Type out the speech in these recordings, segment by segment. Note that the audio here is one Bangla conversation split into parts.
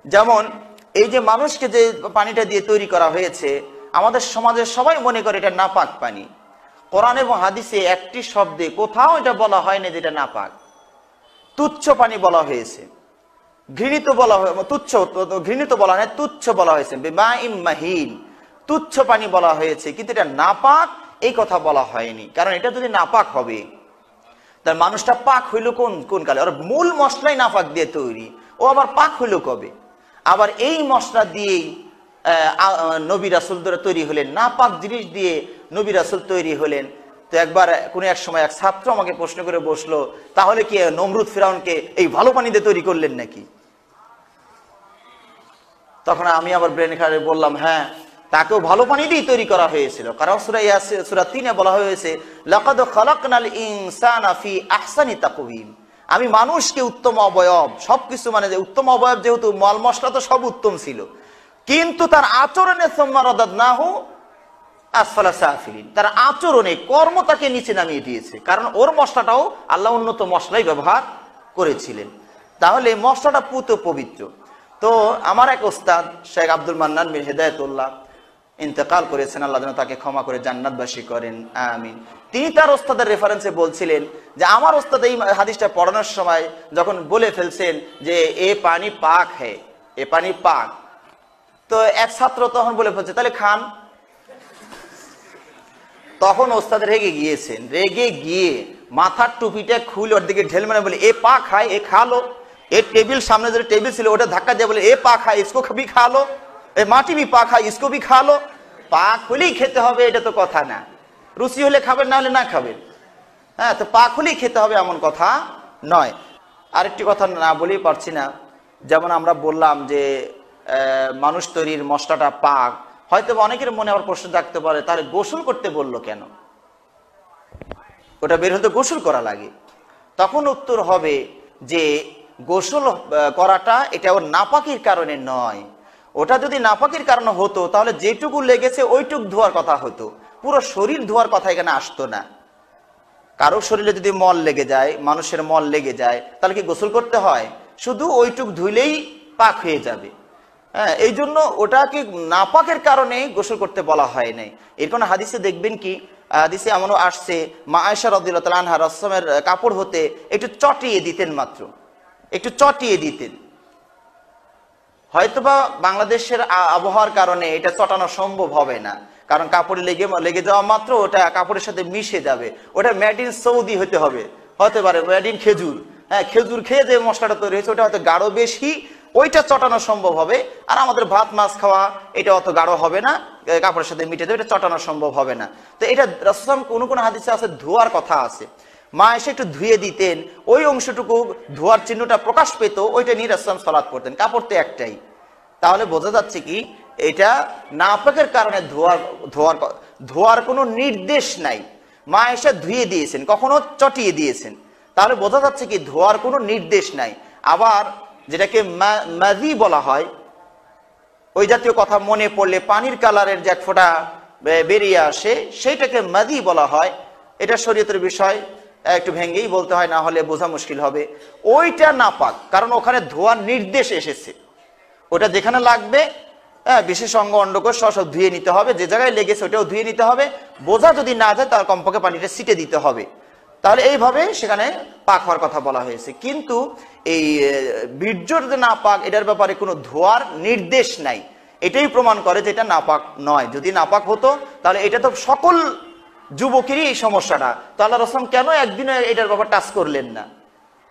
যেমন এই যে মানুষকে যে পানিটা দিয়ে তৈরি করা হয়েছে, আমাদের সমাজের সবাই মনে করে এটা নাপাক পানি। কোরআন এবং হাদিসে একটি শব্দে কোথাও এটা বলা হয়নি যেটা নাপাক। তুচ্ছ পানি বলা হয়েছে, ঘৃণিত বলা হয়, তুচ্ছ ঘৃণিত বলা হয়, তুচ্ছ বলা হয়েছে, বিমাইম মাহিন, তুচ্ছ পানি বলা হয়েছে, কিন্তু এটা নাপাক এই কথা বলা হয়নি। কারণ এটা যদি নাপাক হবে, তার মানুষটা পাক হইল কোন কালে? ওর মূল মশলাই নাপাক দিয়ে তৈরি, ও আবার পাক হইল কবে? আবার এই মশলা দিয়েই নবী রাসূল তৈরি হলেন, নাপাক জিনিস দিয়ে নবী রাসূল তৈরি হলেন। তো একবার কোন এক সময় এক ছাত্র আমাকে প্রশ্ন করে বসলো, তাহলে কি নমরুদ ফিরাউনকে এই ভালো পানি দিয়ে তৈরি করলেন নাকি? তখন আমি আবার ব্রেন খাড়ে বললাম, হ্যাঁ, তাকেও ভালো পানি দিয়ে তৈরি করা হয়েছিল। কারণ সূরা ৩-এ বলা হয়েছে, লাকাদ খালাকনাল ইনসানা ফি আহসানি তাকওয়িম, আমি মানুষকে উত্তম অবয়ব, সবকিছু মানে যে উত্তম অবয়ব, যেহেতু মাল মশলা তো সব উত্তম ছিল, কিন্তু তার আচরণে সুম্মা রাদাদনাহু আসফালা সাফিলিন, তার আচরণে কর্ম তাকে নিচে নামিয়ে দিয়েছে। কারণ ওর মশলাটাও আল্লাহ উন্নত মশলাই ব্যবহার করেছিলেন। তাহলে মশলাটা পুত পবিত্র। তো আমার এক ওস্তাদ শেখ আব্দুল মান্নান বিন হেদায়েতুল্লাহ ইন্তেকাল করেছেন, আল্লাহ যেন তাকে ক্ষমা করে জান্নাতবাসী করেন, আমিন। তিনি তার ওস্তাদের রেফারেন্সে বলছিলেন যে আমার ওস্তাদ এই হাদিসটা পড়ানোর সময় যখন বলে ফেলছেন যে এ পানি পাক হ্যায়, এ পানি পাক, তো এক ছাত্র তখন বলে ফেলছে তাহলে খান। তখন ওস্তাদ রেগে গিয়েছেন, রেগে গিয়ে মাথার টুপিটা খুলে ওর দিকে ঢেল মানে বলে এ পা খায়, এ খালো। এ টেবিল সামনে যে টেবিল ছিল ওটা ধাক্কা দিয়ে বলে এ পা খায়, ইসকো কবি খালো, এ মাটি বি পা খায়, ইসকো বি খালো। পাক হলেই খেতে হবে এটা তো কথা না, রুচি হলে খাবেন, না হলে না খাবেন। হ্যাঁ, তো পাক হলেই খেতে হবে এমন কথা নয়। আরেকটি কথা না বলেই পারছি না, যেমন আমরা বললাম যে মানুষ তৈরির মশলাটা পাক, হয়তো অনেকের মনে আবার প্রশ্ন থাকতে পারে তাহলে গোসল করতে বললো কেন? ওটা বের হতে গোসল করা লাগে। তখন উত্তর হবে যে গোসল করাটা এটা ওর নাপাকির কারণে নয়। ওটা যদি নাপাকির কারণে হতো তাহলে যেটুকু লেগেছে ওইটুক ধোয়ার কথা হতো, পুরো শরীর ধোয়ার কথা এখানে আসতো না। কারো শরীরে যদি মল লেগে যায়, মানুষের মল লেগে যায়, তাহলে কি গোসল করতে হয়? শুধু ওইটুক ধুইলেই পাক হয়ে যাবে। হ্যাঁ, এই জন্য ওটাকে নাপাকের কারণে গোসল করতে বলা হয় নাই। এর কোন হাদিসে দেখবেন কি, হাদিসে এমনও আসছে মা আয়েশা রাদিয়াল্লাহু তাআলা আনহা রাসূলের কাপড় হতে একটু চটিয়ে দিতেন, মাত্র একটু চটিয়ে দিতেন। হয়তোবা বাংলাদেশের আবহাওয়ার কারণে এটা চটানো সম্ভব হবে না, কারণ কাপড়ে লেগে যাওয়া মাত্র ওটা কাপড়ের সাথে মিশে যাবে। ওটা মেড ইন সৌদি হতে হবে, হতে পারে মেড ইন খেজুর। হ্যাঁ, খেজুর খেয়ে যে মশলাটা তৈরি হয়েছে ওটা হয়তো গাঢ় বেশি, ওইটা চটানো সম্ভব হবে। আর আমাদের ভাত মাছ খাওয়া এটা অত গাঢ় হবে না, কাপড়ের সাথে মিটে যাবে, এটা চটানো সম্ভব হবে না। তো এটা রাসূল কোন হাদিসে আছে ধোয়ার কথা আছে, মা এসে একটু ধুয়ে দিতেন, ওই অংশটুকু ধোয়ার চিহ্নটা প্রকাশ পেত, ওইটা নিয়ে রাসূল সালাত পড়তেন। কাপড় তো একটাই। তাহলে বোঝা যাচ্ছে কি এটা নাপাকের কারণে ধোয়ার কোনো নির্দেশ নাই। মা এসে ধুয়ে দিয়েছেন, কখনো চটিয়ে দিয়েছেন, তাহলে বোঝা যাচ্ছে কি ধোয়ার কোনো নির্দেশ নাই। আবার যেটাকে মাজি বলা হয়, ওই জাতীয় কথা মনে পড়লে পানির কালারের যে এক ফোঁটা বেরিয়ে আসে, সেইটাকে মাজি বলা হয়। এটা শরীয়তের বিষয়, একটু ভেঙ্গেই বলতে হয়, না হলে বোঝা মুশকিল হবে। ওইটা নাপাক, কারণ ওখানে ধোয়ার নির্দেশ এসেছে। ওটা যেখানে লাগবে, বিশেষ অঙ্গ অন্ডকোষ সব ধুয়ে নিতে হবে, যে জায়গায় লেগেছে ওটাও ধুয়ে নিতে হবে। বোঝা যদি না যায় তার কমপক্ষে পানিটা ছিটে দিতে হবে। তাহলে এইভাবে সেখানে পাক হওয়ার কথা বলা হয়েছে। কিন্তু এই বীর্যর যে নাপাক, এটার ব্যাপারে কোনো ধোয়ার নির্দেশ নাই। এটাই প্রমাণ করে যে এটা নাপাক নয়। যদি নাপাক হতো তাহলে এটা তো সকল যুবকেরই এই সমস্যাটা, তো আল্লাহ রাসূল কেন একদিনে এটার ব্যাপার টাচ করলেন না,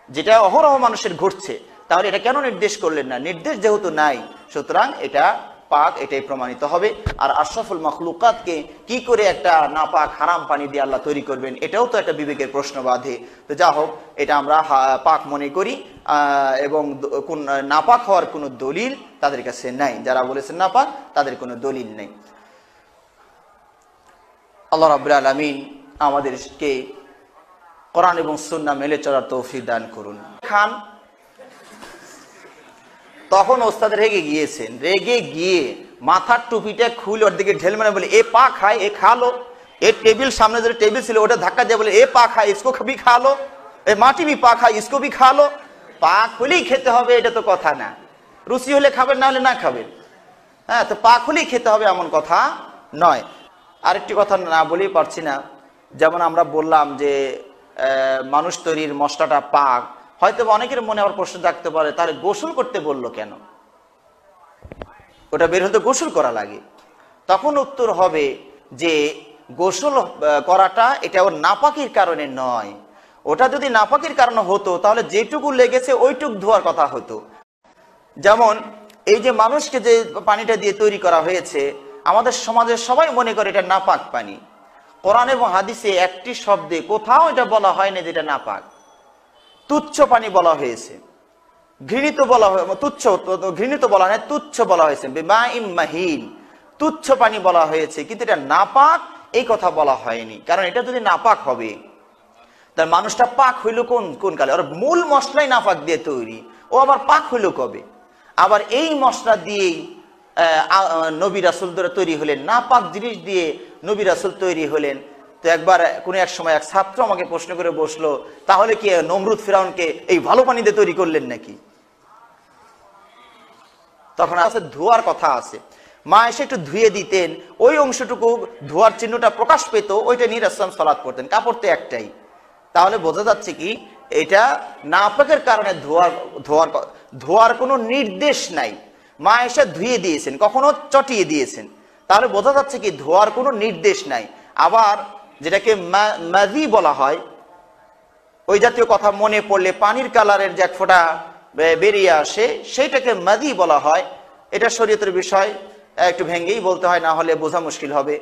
যেটা অহরহ মানুষের ঘটছে? তাহলে এটা কেন নির্দেশ করলেন না? নির্দেশ যেহেতু নাই, সুতরাং এটা পাক, এটাই প্রমাণিত হবে। আর আশরাফুল মাখলুকাতকে কি করে একটা নাপাক হারাম পানি দিয়ে আল্লাহ তৈরি করবেন, এটাও তো একটা বিবেকের প্রশ্ন বাঁধে। তো যা হোক, এটা আমরা পাক মনে করি, এবং কোন নাপাক হওয়ার কোনো দলিল তাদের কাছে নাই। যারা বলেছেন নাপাক, তাদের কোনো দলিল নেই। আল্লাহ রাব্বুল আলামিন আমাদেরকে কোরআন এবং সুন্নাহ মেনে চলার তৌফিক দান করুন। খান, তখন ওস্তাদ রেগে গিয়েছেন, রেগে গিয়ে মাথার টুপিটা খুলে ওর দিকে ঢেল মানে বলে এ পা খায়, এ খালো। এ টেবিল সামনে যে টেবিল ছিল ওটা ধাক্কা দিয়ে বলে এ পা খায়, ইসকো কবি খালো, এ মাটি বি পা খায়, ইসকো বি খালো। পাক হলেই খেতে হবে এটা তো কথা না, রুচি হলে খাবেন, না হলে না খাবেন। হ্যাঁ, তো পাক হলেই খেতে হবে এমন কথা নয়। আরেকটি কথা না বলেই পারছি না, যেমন আমরা বললাম যে মানুষ তৈরির মশলাটা পাক, হয়তো অনেকের মনে আবার প্রশ্ন থাকতে পারে তাহলে গোসল করতে বললো কেন? ওটা বের হতে গোসল করা লাগে। তখন উত্তর হবে যে গোসল করাটা এটা ওর নাপাকির কারণে নয়। ওটা যদি নাপাকির কারণে হতো তাহলে যেটুকু লেগেছে ওইটুক ধোয়ার কথা হতো। যেমন এই যে মানুষকে যে পানিটা দিয়ে তৈরি করা হয়েছে, আমাদের সমাজের সবাই মনে করে এটা নাপাক পানি। কোরআন এবং হাদিসে একটি শব্দে কোথাও এটা বলা হয়নি যে এটা নাপাক। তুচ্ছ পানি বলা হয়েছে, ঘৃণিত বলা হয়, ঘৃণিত বলা হয়, তুচ্ছ বলা হয়েছে, বিমাইম মাহিন, তুচ্ছ পানি বলা হয়েছে, কিন্তু এটা নাপাক এই কথা বলা হয়নি। কারণ এটা যদি নাপাক হবে তার মানুষটা পাক হইল কোন কালে? ওর মূল মশলাই নাপাক দিয়ে তৈরি, ও আবার পাক হইল কবে? আবার এই মশলা দিয়েই নবী রাসূল তৈরি হলেন, নাপাক জিনিস দিয়ে নবী রাসূল তৈরি হলেন। তো একবার কোনো এক সময় এক ছাত্র আমাকে প্রশ্ন করে বসলো, তাহলে কি নমরুদ ফিরাউনকে এই ভালো পানি দিয়ে তৈরি করলেন নাকি? তখন আছে ধোয়ার কথা আছে, মা এসে একটু ধুয়ে দিতেন, ওই অংশটুকু ধোয়ার চিহ্নটা প্রকাশ পেত, ওইটা নিয়ে রাসূল সালাত করতেন। কাপড় তো একটাই। তাহলে বোঝা যাচ্ছে কি এটা নাপাকের কারণে ধোয়ার কোনো নির্দেশ নাই। মা এসে ধুয়ে দিয়েছেন, কখনো চটিয়ে দিয়েছেন, তাহলে বোঝা যাচ্ছে কি ধোয়ার কোনো নির্দেশ নাই। আবার যেটাকে মাজি বলা হয়, ওই জাতীয় কথা মনে পড়লে পানির কালারের যে এক ফোঁটা বেরিয়ে আসে, সেইটাকে মাজি বলা হয়। এটা শরীয়তের বিষয়, একটু ভেঙ্গেই বলতে হয়, না হলে বোঝা মুশকিল হবে।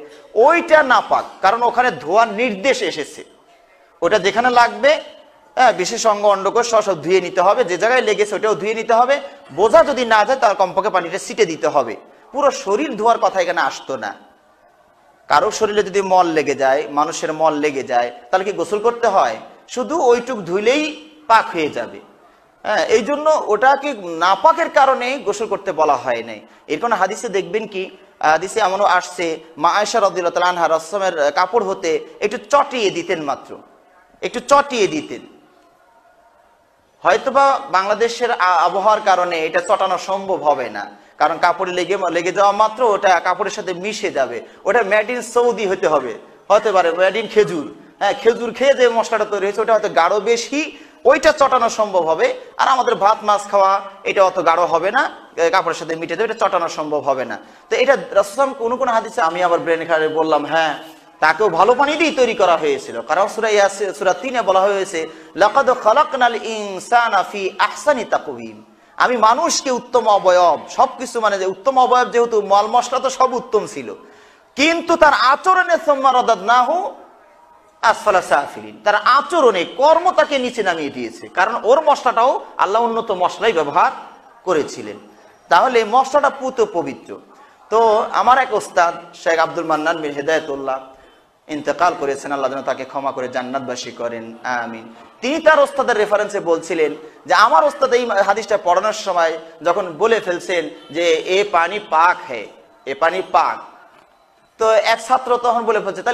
ওইটা নাপাক, কারণ ওখানে ধোয়ার নির্দেশ এসেছে। ওটা যেখানে লাগবে, বিশেষ অঙ্গ অন্ডকোষ সব ধুয়ে নিতে হবে, যে জায়গায় লেগেছে ওটাও ধুয়ে নিতে হবে। বোঝা যদি না যায় তার কমপক্ষে পানিটা ছিটে দিতে হবে। পুরো শরীর ধোয়ার কথা এখানে আসতো না। কারো শরীরে যদি মল লেগে যায়, মানুষের মল লেগে যায়, তাহলে কি গোসল করতে হয়? শুধু ওইটুক ধুইলেই পাক হয়ে যাবে। হ্যাঁ, এই জন্য ওটাকে নাপাকের কারণে গোসল করতে বলা হয় নাই। এর কোনো হাদিসে দেখবেন কি, হাদিসে এমনও আসছে, মা আয়েশা রাদিয়াল্লাহু তাআলা আনহা রাসূলের কাপড় হতে একটু চটিয়ে দিতেন, মাত্র একটু চটিয়ে দিতেন। হয়তোবা বাংলাদেশের আবহাওয়ার কারণে এটা চটানো সম্ভব হবে না, কারণ কাপড়ে লেগে যাওয়া মাত্র ওটা কাপড়ের সাথে মিশে যাবে। ওটা মেড ইন সৌদি হতে পারে মেড ইন খেজুর। হ্যাঁ, খেজুর খেয়ে যে মশলাটা তৈরি হয়েছে ওটা হয়তো গাঢ় বেশি, ওইটা চটানো সম্ভব হবে। আর আমাদের ভাত মাছ খাওয়া এটা অত গাঢ় হবে না, কাপড়ের সাথে মিটে যাবে, এটা চটানো সম্ভব হবে না। তো এটা রাসূল কোন হাদিসে, আমি আবার ব্রেন খারে বললাম, হ্যাঁ তাকেও ভালো পানি দিয়ে তৈরি করা হয়েছিল। কারণ সূরা ৩-এ বলা হয়েছে, লাকাদ খালাকনাল ইনসানা ফি আহসানি তাকওয়িম, আমি মানুষকে উত্তম অবয়ব, সবকিছু মানে যে উত্তম অবয়ব, যেহেতু মাল মশলা তো সব উত্তম ছিল, কিন্তু তার আচরণে সুম্মা রাদাদনাহু আসফালা সাফিলিন, তার আচরণে কর্ম তাকে নিচে নামিয়ে দিয়েছে। কারণ ওর মশলাটাও আল্লাহ উন্নত মশলাই ব্যবহার করেছিলেন। তাহলে মশলাটা পুত পবিত্র। তো আমার এক ওস্তাদ শেখ আব্দুল মান্নান বিন হেদায়েতুল্লাহ ইন্তেকাল করেছেন, আল্লাহ যেন তাকে ক্ষমা করে জান্নাতবাসী করেন, আমিন। তিনি তার ওস্তাদের রেফারেন্সে বলছিলেন যে আমার ওস্তাদ এই হাদিসটা পড়ানোর সময় যখন বলে ফেলছেন যে এ পানি পাক হ্যায়, এ পানি পাক, তো এক ছাত্র তখন বলে ফেলছে, তাহলে